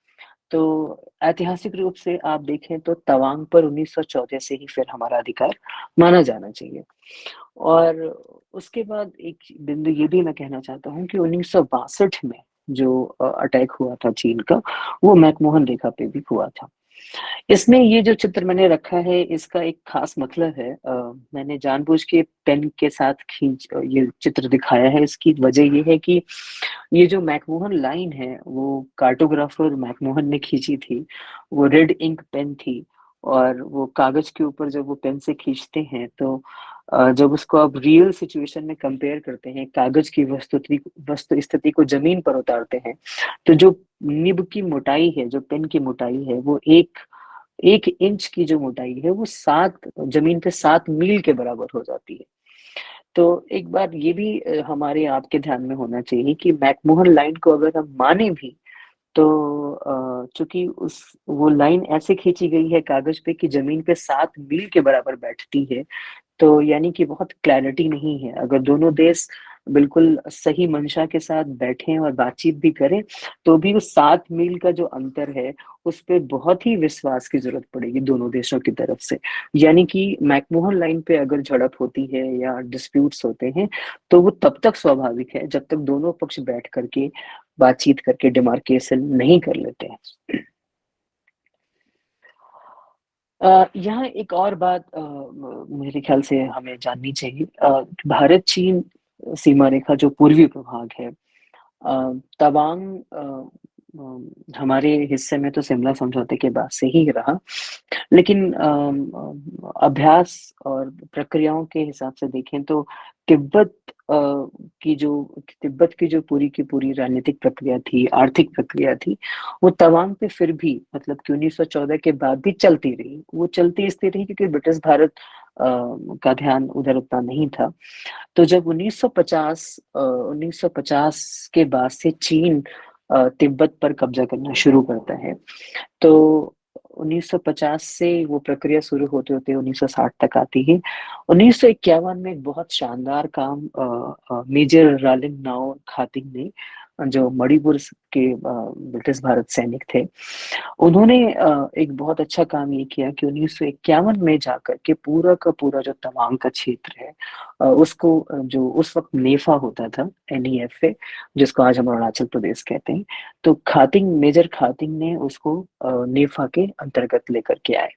तो ऐतिहासिक रूप से आप देखें तो तवांग पर 1914 से ही फिर हमारा अधिकार माना जाना चाहिए। और उसके बाद एक बिंदु ये भी मैं कहना चाहता हूँ कि 1962 में जो अटैक हुआ था चीन का, वो मैकमोहन रेखा पे भी हुआ था। इसमें ये जो चित्र मैंने रखा है, इसका एक खास मतलब है। मैंने जानबूझ के पेन के साथ ये चित्र दिखाया है। इसकी वजह ये है कि ये जो मैकमोहन लाइन है, वो कार्टोग्राफर मैकमोहन ने खींची थी। वो रेड इंक पेन थी। और वो कागज के ऊपर जब वो पेन से खींचते हैं, तो जब उसको आप रियल सिचुएशन में कंपेयर करते हैं, कागज की वस्तु स्थिति को जमीन पर उतारते हैं, तो जो निब की मोटाई है, जो पेन की मोटाई है, वो एक 1 इंच की जो मोटाई है, वो सात जमीन पे 7 मील के बराबर हो जाती है। तो एक बार ये भी हमारे आपके ध्यान में होना चाहिए कि मैकमोहन लाइन को अगर हम माने भी, तो चूंकि उस वो लाइन ऐसे खींची गई है कागज पे कि जमीन पे 7 मील के बराबर बैठती है। तो यानी कि बहुत क्लैरिटी नहीं है। अगर दोनों देश बिल्कुल सही मंशा के साथ बैठें और बातचीत भी करें, तो भी उस 7 मील का जो अंतर है, उस पे बहुत ही विश्वास की जरूरत पड़ेगी दोनों देशों की तरफ से। यानी कि मैकमोहन लाइन पे अगर झड़प होती है या डिस्प्यूट्स होते हैं, तो वो तब तक स्वाभाविक है जब तक दोनों पक्ष बैठ करके बातचीत करके डिमार्केशन नहीं कर लेते हैं। यहाँ एक और बात मेरे ख्याल से हमें जाननी चाहिए। भारत चीन सीमा रेखा जो पूर्वी प्रभाग है, तवांग हमारे हिस्से में तो शिमला समझौते के बाद से ही रहा। लेकिन अभ्यास और प्रक्रियाओं के हिसाब से देखें तो तिब्बत की जो तिब्बत की जो पूरी की पूरी राजनीतिक प्रक्रिया थी, आर्थिक प्रक्रिया थी, वो तवांग पे फिर भी मतलब कि 1914 के बाद भी चलती रही। वो चलती इसलिए रही क्योंकि ब्रिटिश भारत का ध्यान उधर उतना नहीं था। तो जब 1950 के बाद से चीन तिब्बत पर कब्जा करना शुरू करता है, तो 1950 से वो प्रक्रिया शुरू होते होते 1960 तक आती है। 1951 में एक बहुत शानदार काम मेजर रालिंग नाओ खातिंग ने, जो मणिपुर के ब्रिटिश भारत सैनिक थे, उन्होंने एक बहुत अच्छा काम ये किया कि 1951 में जाकर के पूरा का पूरा जो तवांग का क्षेत्र है, उसको जो उस वक्त नेफा होता था, NEFA, जिसको आज हम अरुणाचल प्रदेश कहते हैं, तो खातिंग, मेजर खातिंग ने उसको नेफा के अंतर्गत लेकर के आए।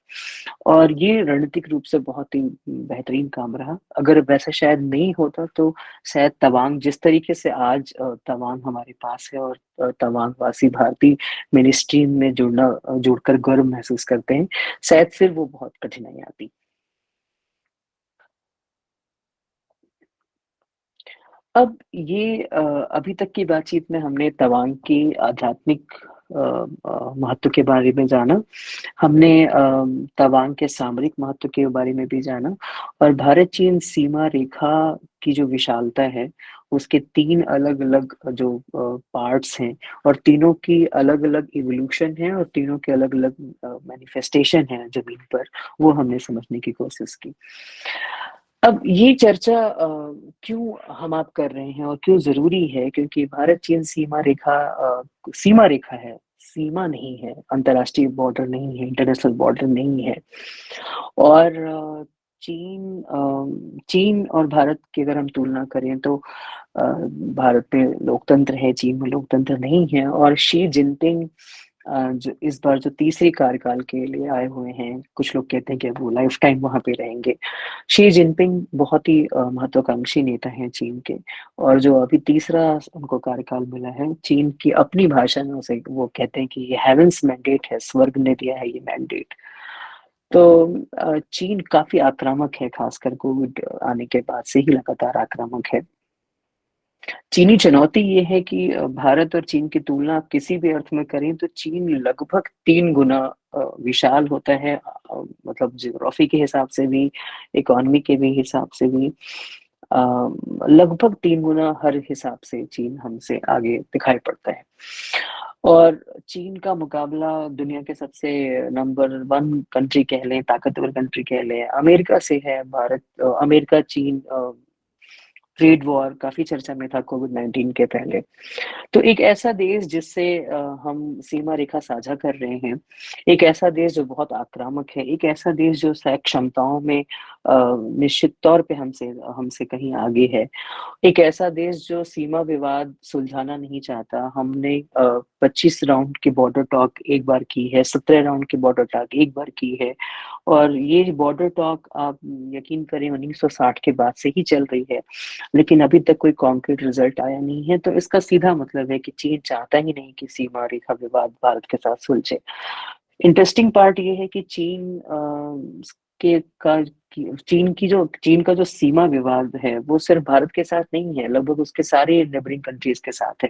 और ये रणनीतिक रूप से बहुत ही बेहतरीन काम रहा। अगर वैसा शायद नहीं होता तो शायद तवांग जिस तरीके से आज तवांग हमारे पास है, और तवांग वासी भारतीय मेन स्ट्रीम में जुड़कर गर्व महसूस करते हैं, शायद फिर वो बहुत कठिनाई आती। अब ये अभी तक की बातचीत में हमने तवांग की आध्यात्मिक महत्व के बारे में जाना, हमने तवांग के सामरिक महत्व के बारे में भी जाना, और भारत चीन सीमा रेखा की जो विशालता है, उसके 3 अलग-अलग जो पार्ट्स हैं, और तीनों की अलग-अलग इवोल्यूशन है, और तीनों के अलग-अलग मैनिफेस्टेशन है ज़मीन पर, वो हमने समझने की कोशिश की। अब ये चर्चा क्यों हम आप कर रहे हैं और क्यों ज़रूरी है? क्योंकि भारत-चीन सीमा रेखा है, सीमा नहीं है, अंतर्राष्ट्रीय बॉर्डर नहीं है, इंटरनेशनल बॉर्डर नहीं है। और चीन और भारत की अगर हम तुलना करें तो भारत में लोकतंत्र है, चीन में लोकतंत्र नहीं है, और शी जिनपिंग जो इस बार जो तीसरे कार्यकाल के लिए आए हुए हैं, कुछ लोग कहते हैं कि अब वो लाइफ टाइम वहाँ पे रहेंगे। शी जिनपिंग बहुत ही महत्वाकांक्षी नेता हैं चीन के, और जो अभी तीसरा उनको कार्यकाल मिला है, चीन की अपनी भाषा में उसे वो कहते हैं कि ये हेवेंस मैंडेट है, स्वर्ग ने दिया है ये मैंडेट। तो चीन काफ़ी आक्रामक है, खासकर कोविड आने के बाद से ही लगातार आक्रामक है। चीनी चुनौती ये है कि भारत और चीन की तुलना आप किसी भी अर्थ में करें तो चीन लगभग 3 गुना विशाल होता है, मतलब ज्योग्राफी के हिसाब से भी, इकोनॉमी के भी हिसाब से भी, अ, लगभग 3 गुना हर हिसाब से चीन हमसे आगे दिखाई पड़ता है। और चीन का मुकाबला दुनिया के सबसे नंबर 1 कंट्री कह लें, ताकतवर कंट्री कह लें, अमेरिका से है। अमेरिका चीन ट्रेड वॉर काफ़ी चर्चा में था कोविड-19 के पहले। तो एक ऐसा देश जिससे हम सीमा रेखा साझा कर रहे हैं, एक ऐसा देश जो बहुत आक्रामक है, एक ऐसा देश जो शायद क्षमताओं में निश्चित तौर पे हमसे हमसे कहीं आगे है, एक ऐसा देश जो सीमा विवाद सुलझाना नहीं चाहता। हमने 25 राउंड की बॉर्डर टॉक एक बार की है, 17 राउंड की बॉर्डर टॉक एक बार की है, और ये बॉर्डर टॉक आप यकीन करें 1960 के बाद से ही चल रही है, लेकिन अभी तक कोई कॉन्क्रीट रिजल्ट आया नहीं है। तो इसका सीधा मतलब है कि चीन चाहता ही नहीं कि सीमा रेखा विवाद भारत के साथ सुलझे। इंटरेस्टिंग पार्ट ये है कि के का चीन का जो सीमा विवाद है, वो सिर्फ भारत के साथ नहीं है, लगभग उसके सारे नेबरिंग कंट्रीज के साथ है।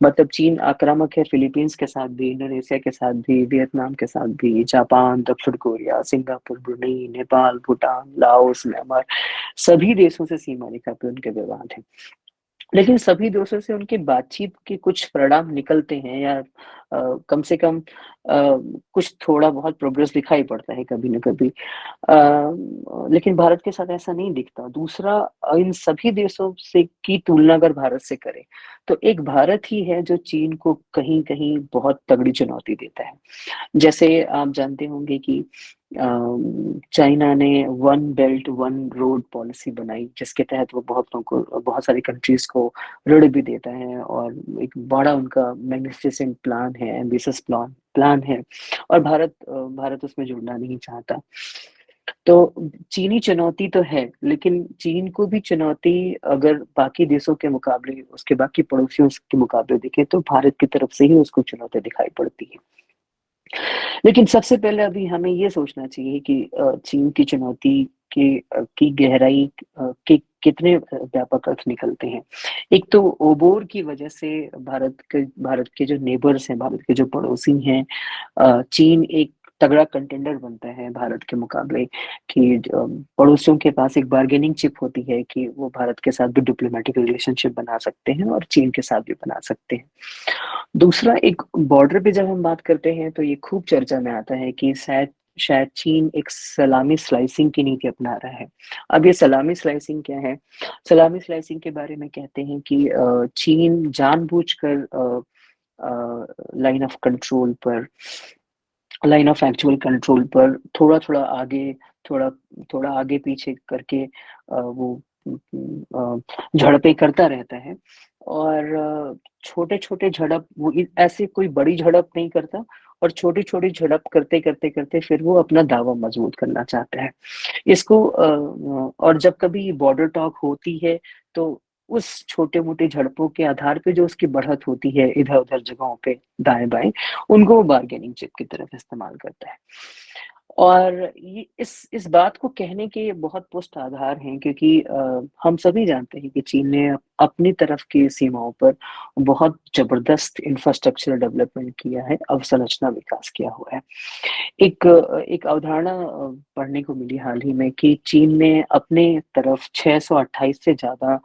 मतलब चीन आक्रामक है फिलीपींस के साथ भी, इंडोनेशिया के साथ भी, वियतनाम के साथ भी, जापान, दक्षिण Korea, Singapore, Brunei, Nepal, Bhutan, Laos, Myanmar, सभी देशों से सीमा रेखा पे उनके विवाद हैं। लेकिन सभी देशों से उनकी बातचीत के कुछ परिणाम निकलते हैं, या कम से कम कुछ थोड़ा बहुत प्रोग्रेस दिखाई पड़ता है कभी न कभी। लेकिन भारत के साथ ऐसा नहीं दिखता। दूसरा, इन सभी देशों से की तुलना अगर भारत से करें, तो एक भारत ही है जो चीन को कहीं-कहीं बहुत तगड़ी चुनौती देता है। जैसे आप जानते होंगे कि चाइना ने one belt one road policy बनाई, जिसके तहत वो बहुत सारी कंट्रीज को ऋण भी देता है, और एक बड़ा उनका मैग्निफिसेंट प्लान है, एम्बिशियस प्लान है, और भारत उसमें जुड़ना नहीं चाहता। तो चीनी चुनौती तो है, लेकिन चीन को भी चुनौती अगर बाकी देशों के मुकाबले, उसके बाकी पड़ोसियों के मुकाबले देखें, तो भारत की तरफ से ही उसको चुनौती दिखाई पड़ती है। लेकिन सबसे पहले अभी हमें ये सोचना चाहिए कि चीन की चुनौती की गहराई के कितने व्यापक अर्थ निकलते हैं। एक तो ओबोर की वजह से भारत के जो नेबर्स हैं, भारत के जो पड़ोसी हैं, चीन एक तगड़ा कंटेंडर बनता है भारत के मुकाबले, कि पड़ोसियों के पास एक बार्गेनिंग चिप होती है कि वो भारत के साथ भी डिप्लोमेटिक रिलेशनशिप बना सकते हैं, और चीन के साथ भी बना सकते हैं। दूसरा, एक बॉर्डर पे जब हम बात करते हैं तो ये खूब चर्चा में आता है कि शायद शायद चीन एक सलामी स्लाइसिंग की नीति अपना रहा है। अब ये सलामी स्लाइसिंग क्या है? सलामी स्लाइसिंग के बारे में कहते हैं कि चीन जानबूझकर लाइन ऑफ कंट्रोल पर, लाइन ऑफ एक्चुअल कंट्रोल पर थोड़ा-थोड़ा आगे, थोड़ा थोड़ा आगे पीछे करके वो झड़पें करता रहता है और छोटे-छोटे झड़प वो ऐसे कोई बड़ी झड़प नहीं करता और छोटी-छोटी झड़प करते फिर वो अपना दावा मज़बूत करना चाहता है। इसको और जब कभी बॉर्डर टॉक होती है, तो उस छोटे-मोटे झड़पों के आधार पे जो उसकी बढ़त होती है इधर-उधर जगहों पे, दाएँ-बाएँ, उनको वो बार्गेनिंग चिप की तरफ इस्तेमाल करता है। और ये इस बात को कहने के बहुत पुष्ट आधार हैं क्योंकि हम सभी जानते हैं कि चीन ने अपनी तरफ की सीमाओं पर बहुत ज़बरदस्त इंफ्रास्ट्रक्चरल डेवलपमेंट किया है, अवसंरचना विकास किया हुआ है। एक अवधारणा पढ़ने को मिली हाल ही में कि चीन ने अपने तरफ 628 से ज़्यादा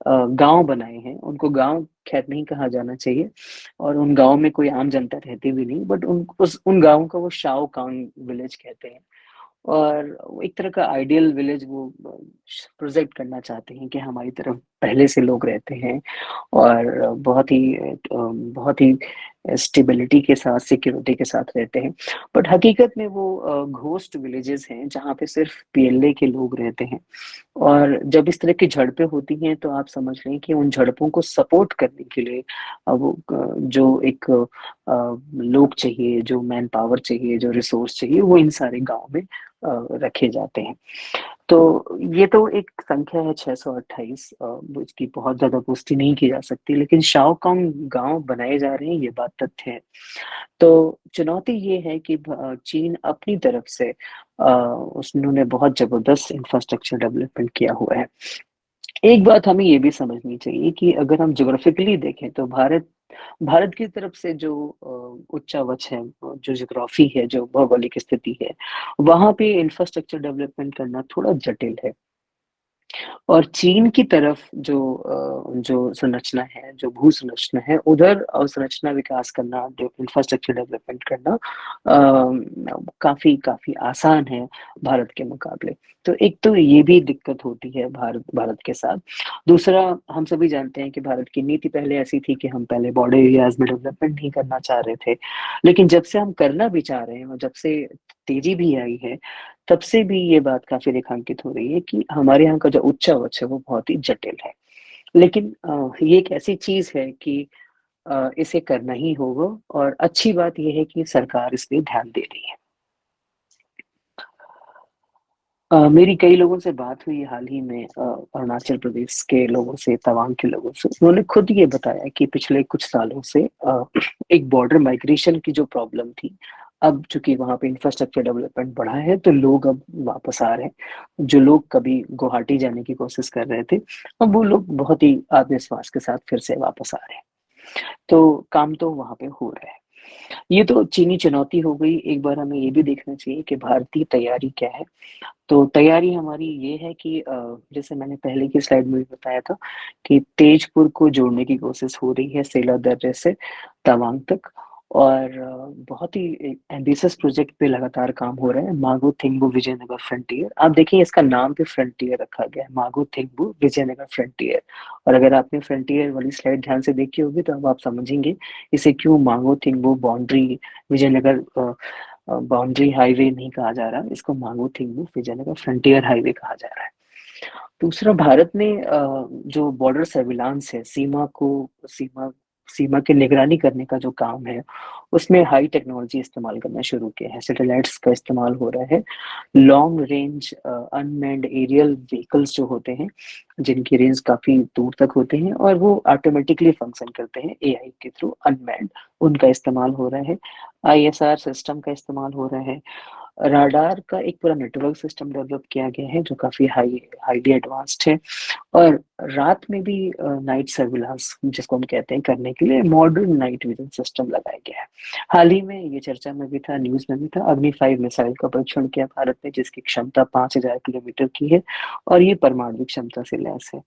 गाँव बनाए हैं। उनको गाँव ख़ैर नहीं कहा जाना चाहिए और उन गाँव में कोई आम जनता रहती भी नहीं, बट उन गाँव को वो शाओ कांग विलेज कहते हैं। और वो एक तरह का आइडियल विलेज वो प्रोजेक्ट करना चाहते हैं कि हमारी तरफ पहले से लोग रहते हैं और बहुत ही स्टेबिलिटी के साथ, सिक्योरिटी के साथ रहते हैं। बट हकीकत में वो घोस्ट विलेजेस हैं जहाँ पे सिर्फ पीएलए के लोग रहते हैं और जब इस तरह की झड़पें होती हैं तो आप समझ लें कि उन झड़पों को सपोर्ट करने के लिए जो एक लोग चाहिए, जो मैन पावर चाहिए, जो रिसोर्स चाहिए, वो इन सारे गाँव में रखे जाते हैं। तो ये तो एक संख्या है 628 इसकी बहुत ज़्यादा पुष्टि नहीं की जा सकती, लेकिन शाओकांग गाँव बनाए जा रहे हैं, ये बात तथ्य है। तो चुनौती ये है कि चीन अपनी तरफ से उन्होंने बहुत ज़बरदस्त इंफ्रास्ट्रक्चर डेवलपमेंट किया हुआ है। एक बात हमें ये भी समझनी चाहिए कि अगर हम ज्योग्राफिकली देखें तो भारत की तरफ से जो उच्चावच है, जो ज्योग्राफी है, जो भौगोलिक स्थिति है, वहाँ पे इंफ्रास्ट्रक्चर डेवलपमेंट करना थोड़ा जटिल है। और चीन की तरफ जो संरचना है, जो भू-संरचना है, उधर अवसंरचना विकास करना, इंफ्रास्ट्रक्चर डेवलपमेंट करना काफ़ी काफ़ी आसान है भारत के मुकाबले। तो एक तो ये भी दिक्कत होती है भारत भारत के साथ। दूसरा, हम सभी जानते हैं कि भारत की नीति पहले ऐसी थी कि हम पहले बॉर्डर एरियाज़ में डेवलपमेंट नहीं करना चाह रहे थे। लेकिन जब से हम करना भी चाह रहे हैं और जब से तेज़ी भी आई है, तब से भी ये बात काफ़ी रेखांकित हो रही है कि हमारे यहाँ का जो उच्चावच है वो बहुत ही जटिल है। लेकिन ये एक ऐसी चीज़ है कि इसे करना ही होगा और अच्छी बात ये है कि सरकार इस पे ध्यान दे रही है। मेरी कई लोगों से बात हुई हाल ही में अरुणाचल प्रदेश के लोगों से, तवांग के लोगों से। उन्होंने खुद ये बताया कि पिछले कुछ सालों से एक बॉर्डर माइग्रेशन की जो प्रॉब्लम थी, अब चूँकि वहाँ पे इंफ्रास्ट्रक्चर डेवलपमेंट बढ़ा है, तो लोग अब वापस आ रहे हैं। जो लोग कभी गुवाहाटी जाने की कोशिश कर रहे थे, अब वो लोग बहुत ही आत्मविश्वास के साथ फिर से वापस आ रहे हैं। तो काम तो वहाँ पे हो रहा है। ये तो चीनी चुनौती हो गई। एक बार हमें ये भी देखना चाहिए कि भारतीय तैयारी क्या है। तो तैयारी हमारी ये है कि जैसे मैंने पहले की स्लाइड में भी बताया था कि तेजपुर को जोड़ने की कोशिश हो रही है सेला दर्रे से तवांग तक और बहुत ही एम्बिशियस प्रोजेक्ट पे लगातार काम हो रहा है, मागो थिंगबू विजयनगर फ्रंटियर। आप देखिए इसका नाम भी फ्रंटियर रखा गया है, मागो थिंगबू विजयनगर फ्रंटियर। और अगर आपने फ्रंटियर वाली स्लाइड ध्यान से देखी होगी तो अब आप समझेंगे इसे क्यों मागो थिंगबू बाउंड्री विजयनगर बाउंड्री हाईवे नहीं कहा जा रहा, इसको मांगो थिंगबू विजयनगर फ्रंटियर हाईवे कहा जा रहा है। दूसरा, भारत ने जो बॉर्डर सर्विलांस है, सीमा की निगरानी करने का जो काम है, उसमें हाई टेक्नोलॉजी इस्तेमाल करना शुरू किया है। सैटेलाइट्स का इस्तेमाल हो रहा है। Long range unmanned aerial vehicles जो होते हैं, जिनकी रेंज काफ़ी दूर तक होते हैं और वो ऑटोमेटिकली फंक्शन करते हैं एआई के थ्रू, अनमैन्ड, उनका इस्तेमाल हो रहा है। आईएसआर सिस्टम का इस्तेमाल हो रहा है। राडार का एक पूरा नेटवर्क सिस्टम डेवलप किया गया है जो काफ़ी हाईली एडवांस्ड है और रात में भी नाइट सर्विलांस जिसको हम कहते हैं करने के लिए मॉडर्न नाइट विजन सिस्टम लगाया गया है। हाल ही में ये चर्चा में भी था, न्यूज़ में भी था, अग्नि 5 मिसाइल का परीक्षण किया भारत ने जिसकी क्षमता 5000 किलोमीटर की है और ये परमाणु क्षमता से लैस है।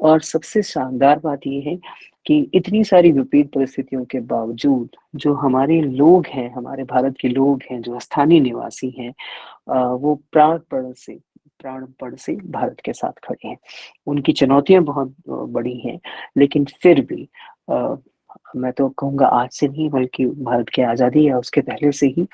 और सबसे शानदार बात ये है कि इतनी सारी विपरीत परिस्थितियों के बावजूद जो हमारे लोग हैं, हमारे भारत के लोग हैं, जो स्थानीय निवासी हैं, वो प्राणपण से भारत के साथ खड़े हैं। उनकी चुनौतियाँ बहुत बड़ी हैं, लेकिन फिर भी अ, मैं तो कहूँगा आज से नहीं बल्कि भारत की आज़ादी या उसके पहले से ही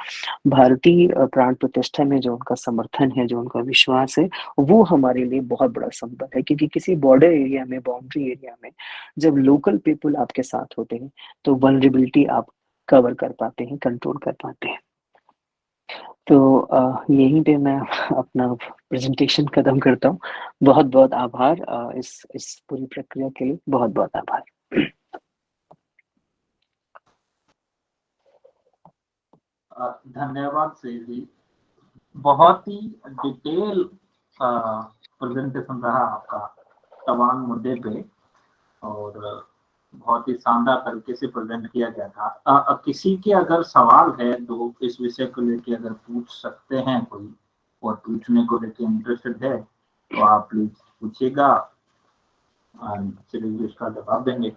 भारतीय प्राण प्रतिष्ठा में जो उनका समर्थन है, जो उनका विश्वास है, वो हमारे लिए बहुत बड़ा संबल है क्योंकि किसी बॉर्डर एरिया में, बाउंड्री एरिया में जब लोकल पीपल आपके साथ होते हैं, तो वल्नरेबिलिटी आप कवर कर पाते हैं, कंट्रोल कर पाते हैं। तो यहीं पे मैं अपना प्रेज़ेंटेशन खत्म करता हूँ। बहुत-बहुत आभार इस पूरी प्रक्रिया के लिए बहुत-बहुत आभार। धन्यवाद श्रेय जी। बहुत ही डिटेल प्रेजेंटेशन रहा आपका तमाम मुद्दे पे और बहुत ही शानदार तरीके से प्रेजेंट किया गया था। किसी के अगर सवाल है तो इस विषय को लेके अगर पूछ सकते हैं कोई और पूछने को लेके इंटरेस्टेड है तो आप प्लीज पूछिएगा, चलिए उसका जवाब देंगे।